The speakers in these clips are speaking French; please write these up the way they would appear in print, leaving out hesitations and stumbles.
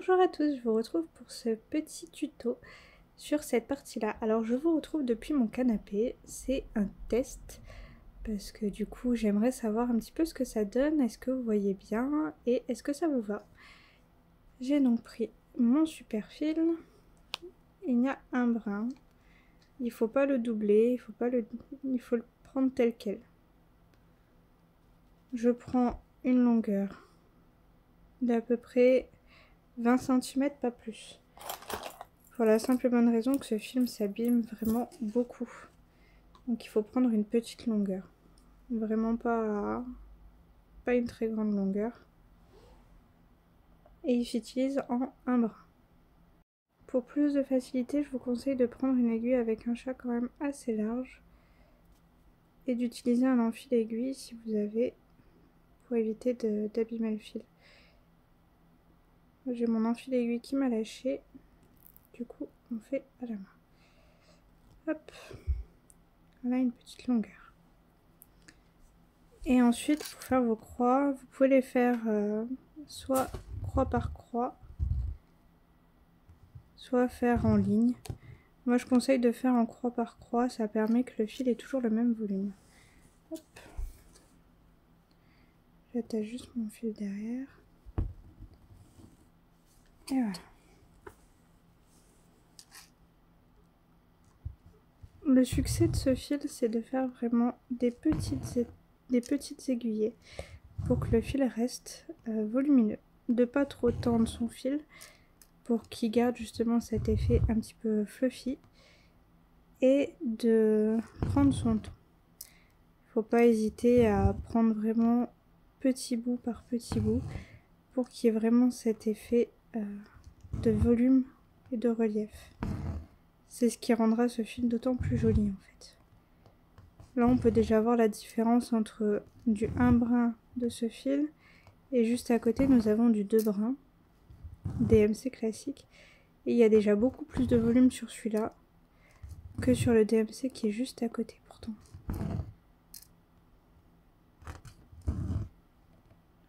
Bonjour à tous, je vous retrouve pour ce petit tuto sur cette partie-là. Alors je vous retrouve depuis mon canapé, c'est un test parce que du coup j'aimerais savoir un petit peu ce que ça donne, est-ce que vous voyez bien et est-ce que ça vous va. J'ai donc pris mon super fil, il y a un brin, il faut pas le doubler, il faut le prendre tel quel. Je prends une longueur d'à peu près 20 cm, pas plus. Pour la simple et bonne raison que ce film s'abîme vraiment beaucoup. Donc il faut prendre une petite longueur. Vraiment pas une très grande longueur. Et il s'utilise en un brin. Pour plus de facilité, je vous conseille de prendre une aiguille avec un chat quand même assez large. Et d'utiliser un enfil aiguille si vous avez, pour éviter d'abîmer le fil. J'ai mon enfil aiguille qui m'a lâché. Du coup, on fait à la main. Hop. Voilà une petite longueur. Et ensuite, pour faire vos croix, vous pouvez les faire soit croix par croix, soit faire en ligne. Moi, je conseille de faire en croix par croix, ça permet que le fil ait toujours le même volume. Hop. J'attache juste mon fil derrière. Et voilà. Le succès de ce fil, c'est de faire vraiment des petites aiguillées pour que le fil reste volumineux. De pas trop tendre son fil pour qu'il garde justement cet effet un petit peu fluffy et de prendre son temps. Il faut pas hésiter à prendre vraiment petit bout par petit bout pour qu'il y ait vraiment cet effet de volume et de relief. C'est ce qui rendra ce fil d'autant plus joli en fait. Là on peut déjà voir la différence entre du 1 brin de ce fil et juste à côté nous avons du 2 brins DMC classique et il y a déjà beaucoup plus de volume sur celui-là que sur le DMC qui est juste à côté pourtant.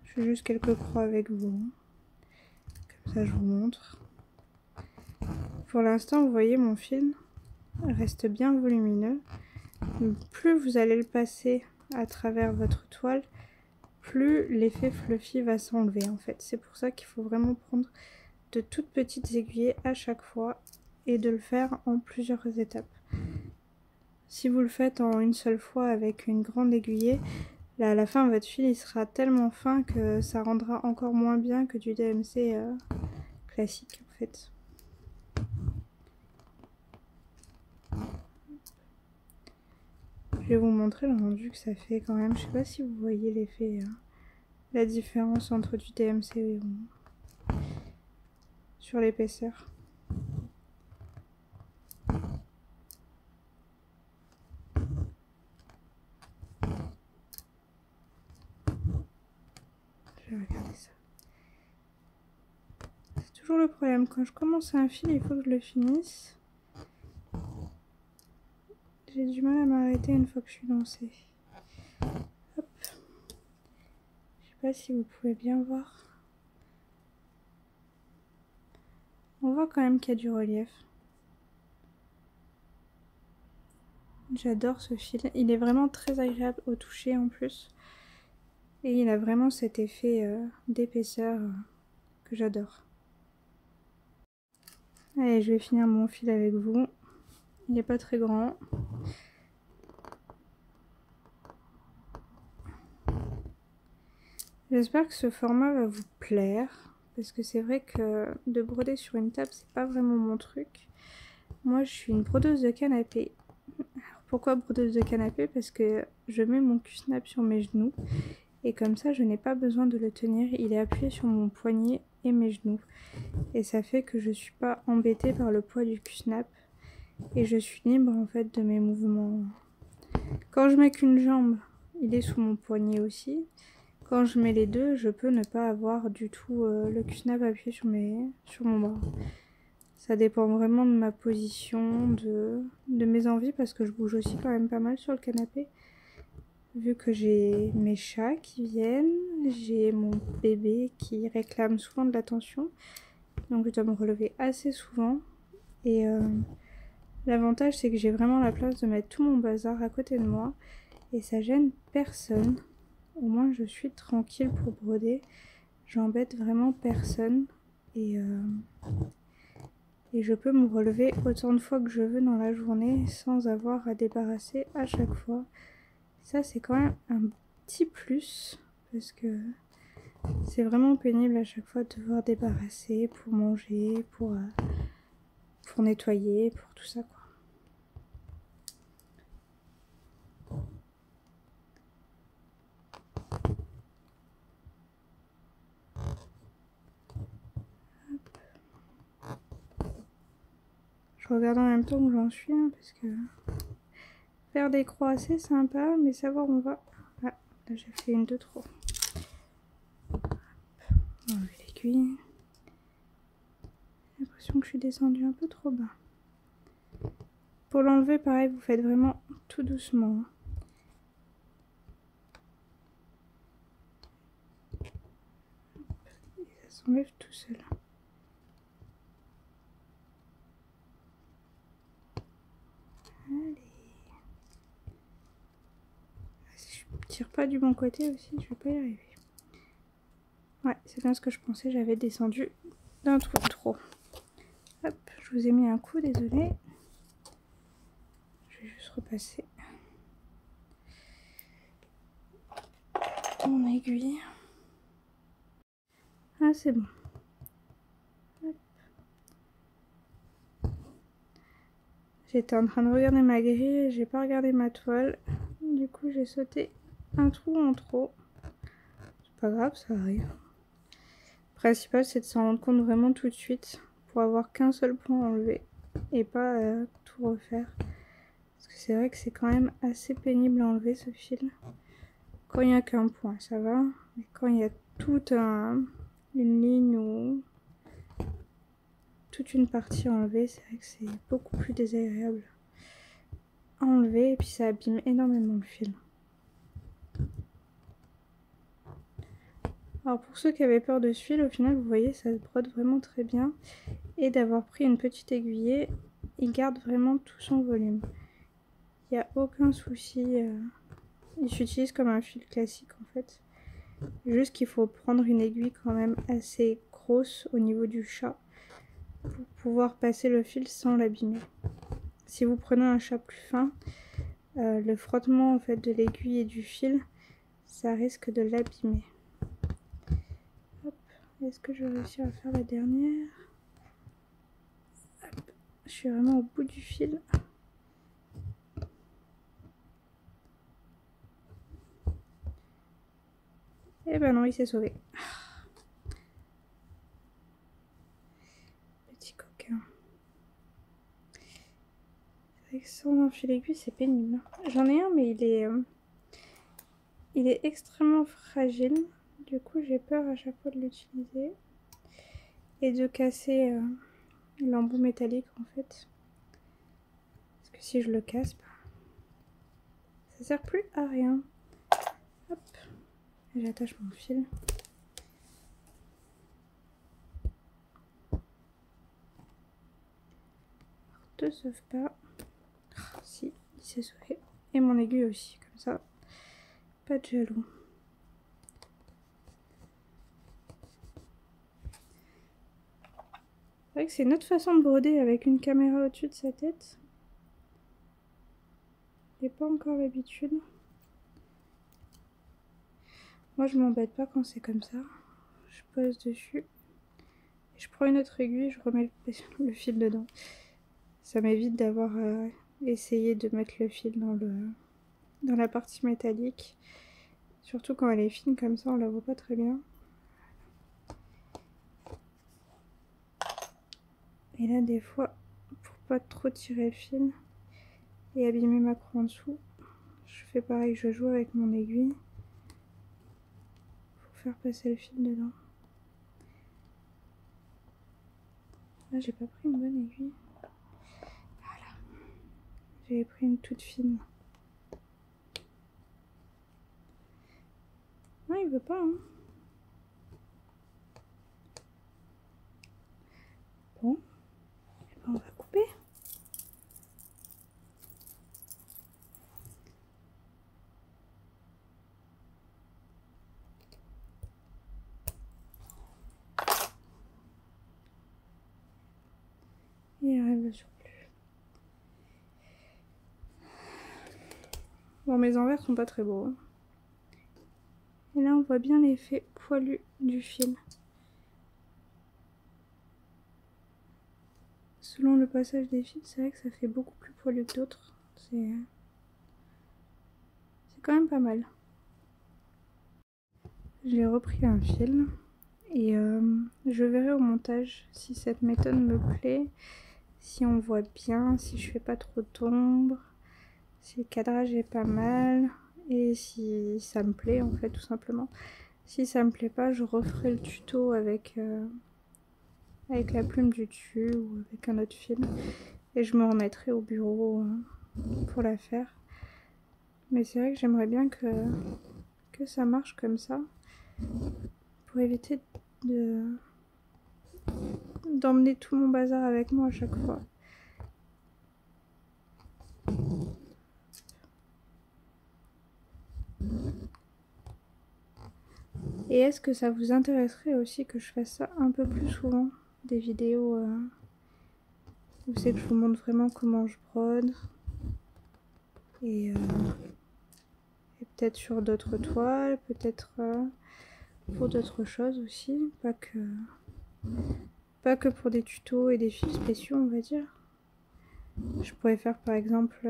Je fais juste quelques croix avec vous, comme ça je vous montre. Pour l'instant, vous voyez, mon fil reste bien volumineux. Plus vous allez le passer à travers votre toile, plus l'effet fluffy va s'enlever en fait. C'est pour ça qu'il faut vraiment prendre de toutes petites aiguilles à chaque fois et de le faire en plusieurs étapes. Si vous le faites en une seule fois avec une grande aiguillée, là, à la fin votre fil il sera tellement fin que ça rendra encore moins bien que du DMC classique en fait. Je vais vous montrer le rendu que ça fait quand même. Je sais pas si vous voyez l'effet, la différence entre du DMC et sur l'épaisseur. Je vais regarder ça. C'est toujours le problème. Quand je commence un fil, il faut que je le finisse. J'ai du mal à m'arrêter une fois que je suis lancée. Hop. Je sais pas si vous pouvez bien voir. On voit quand même qu'il y a du relief. J'adore ce fil. Il est vraiment très agréable au toucher en plus. Et il a vraiment cet effet d'épaisseur que j'adore. Allez, je vais finir mon fil avec vous. Il n'est pas très grand. J'espère que ce format va vous plaire. Parce que c'est vrai que de broder sur une table, c'est pas vraiment mon truc. Moi, je suis une brodeuse de canapé. Alors, pourquoi brodeuse de canapé? Parce que je mets mon cul-snap sur mes genoux. Et comme ça, je n'ai pas besoin de le tenir. Il est appuyé sur mon poignet et mes genoux. Et ça fait que je ne suis pas embêtée par le poids du cul-snap. Et je suis libre en fait de mes mouvements. Quand je mets qu'une jambe, il est sous mon poignet aussi. Quand je mets les deux, je peux ne pas avoir du tout le cul-snap appuyé sur mon bras. Ça dépend vraiment de ma position, de mes envies, parce que je bouge aussi quand même pas mal sur le canapé. Vu que j'ai mes chats qui viennent, j'ai mon bébé qui réclame souvent de l'attention. donc je dois me relever assez souvent. Et l'avantage c'est que j'ai vraiment la place de mettre tout mon bazar à côté de moi et ça gêne personne. Au moins je suis tranquille pour broder, j'embête vraiment personne et je peux me relever autant de fois que je veux dans la journée sans avoir à débarrasser à chaque fois. Ça c'est quand même un petit plus parce que c'est vraiment pénible à chaque fois de devoir débarrasser pour manger, pour nettoyer, pour tout ça quoi. Je regarde en même temps où j'en suis hein, parce que faire des croix c'est sympa mais savoir où on va. Ah, là j'ai fait une de trop. Enlever l'aiguille. J'ai l'impression que je suis descendue un peu trop bas. Pour l'enlever pareil vous faites vraiment tout doucement. Et ça s'enlève tout seul. Allez. Si je tire pas du bon côté aussi, je vais pas y arriver. Ouais, c'est bien ce que je pensais, j'avais descendu d'un trou de trop. Hop, je vous ai mis un coup, désolé. Je vais juste repasser mon aiguille. Ah, c'est bon. Hop. J'étais en train de regarder ma grille, j'ai pas regardé ma toile. Du coup, j'ai sauté un trou en trop. C'est pas grave, ça arrive. Le principal, c'est de s'en rendre compte vraiment tout de suite pour avoir qu'un seul point enlevé et pas tout refaire. Parce que c'est vrai que c'est quand même assez pénible à enlever ce fil. Quand il n'y a qu'un point, ça va. Mais quand il y a toute une ligne ou toute une partie enlevée, c'est vrai que c'est beaucoup plus désagréable à enlever et puis ça abîme énormément le fil. Alors pour ceux qui avaient peur de ce fil, au final vous voyez ça se brode vraiment très bien et d'avoir pris une petite aiguillée, il garde vraiment tout son volume. Il n'y a aucun souci, il s'utilise comme un fil classique en fait. Juste qu'il faut prendre une aiguille quand même assez grosse au niveau du chat pour pouvoir passer le fil sans l'abîmer. Si vous prenez un chat plus fin, le frottement en fait de l'aiguille et du fil, ça risque de l'abîmer. Est-ce que je vais réussir à faire la dernière? Hop. Je suis vraiment au bout du fil. Et ben non, il s'est sauvé. Petit coquin. C'est vrai que sans un fil aiguille, c'est pénible. J'en ai un, mais il est extrêmement fragile. Du coup, j'ai peur à chaque fois de l'utiliser. Et de casser l'embout métallique, en fait. Parce que si je le casse, bah, ça sert plus à rien. Hop. J'attache mon fil. Te sauve pas. Oh, si, il s'est sauvé. Et mon aiguille aussi, comme ça. Pas de jaloux. C'est vrai que c'est une autre façon de broder avec une caméra au-dessus de sa tête. J'ai pas encore l'habitude. Moi je m'embête pas quand c'est comme ça. Je pose dessus. Je prends une autre aiguille, je remets le fil dedans. Ça m'évite d'avoir essayé de mettre le fil dans la partie métallique. Surtout quand elle est fine comme ça, on la voit pas très bien. Et là des fois, pour pas trop tirer le fil et abîmer ma croix en dessous, je fais pareil, je joue avec mon aiguille pour faire passer le fil dedans. Là j'ai pas pris une bonne aiguille. Voilà. J'ai pris une toute fine. Non, il veut pas, hein. Bon, mes envers sont pas très beaux. Hein. Et là, on voit bien l'effet poilu du fil. Selon le passage des fils, c'est vrai que ça fait beaucoup plus poilu que d'autres. C'est quand même pas mal. J'ai repris un fil et je verrai au montage si cette méthode me plaît, si on voit bien, si je fais pas trop d'ombre, si le cadrage est pas mal et si ça me plaît en fait tout simplement. Si ça me plaît pas, je referai le tuto avec la plume du dessus ou avec un autre fil et je me remettrai au bureau pour la faire. Mais c'est vrai que j'aimerais bien que ça marche comme ça pour éviter d'emmener tout mon bazar avec moi à chaque fois. Et est-ce que ça vous intéresserait aussi que je fasse ça un peu plus souvent? Des vidéos où c'est que je vous montre vraiment comment je brode. Et peut-être sur d'autres toiles, peut-être pour d'autres choses aussi. Pas que pour des tutos et des fils spéciaux, on va dire. Je pourrais faire par exemple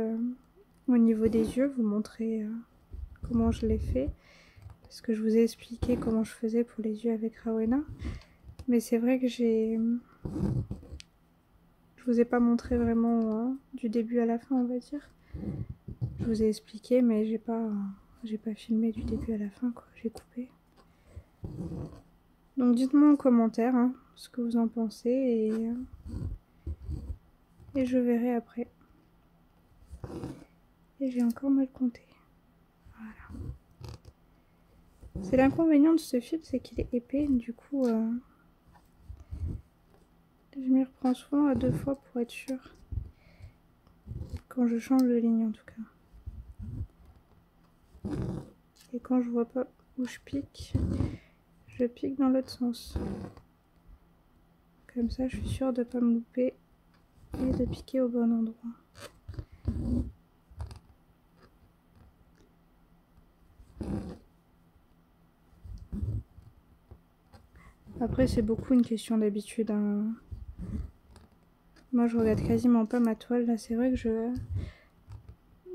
au niveau des yeux, vous montrer comment je l'ai fait. Parce que je vous ai expliqué comment je faisais pour les yeux avec Rowena. Mais c'est vrai que je vous ai pas montré vraiment du début à la fin, on va dire. Je vous ai expliqué, mais j'ai pas filmé du début à la fin, quoi. J'ai coupé. Donc dites-moi en commentaire ce que vous en pensez et je verrai après. Et j'ai encore mal compté. Voilà. C'est l'inconvénient de ce fil, c'est qu'il est épais, du coup je m'y reprends souvent à 2 fois pour être sûre. Quand je change de ligne en tout cas. Et quand je vois pas où je pique dans l'autre sens. Comme ça je suis sûre de pas me louper et de piquer au bon endroit. Après c'est beaucoup une question d'habitude. Hein. Moi je regarde quasiment pas ma toile, là c'est vrai que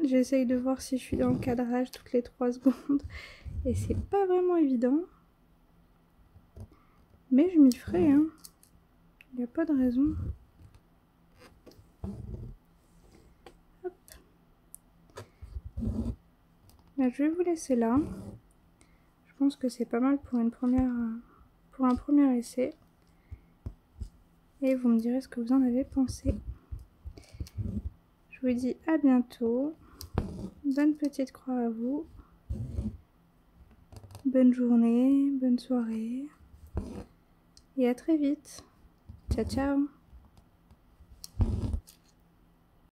j'essaye de voir si je suis dans le cadrage toutes les 3 secondes. Et c'est pas vraiment évident. Mais je m'y ferai, hein. Il n'y a pas de raison. Hop. Là, je vais vous laisser là. Je pense que c'est pas mal pour un premier essai. Et vous me direz ce que vous en avez pensé. Je vous dis à bientôt. Bonne petite croix à vous. Bonne journée, bonne soirée. Et à très vite. Ciao, ciao.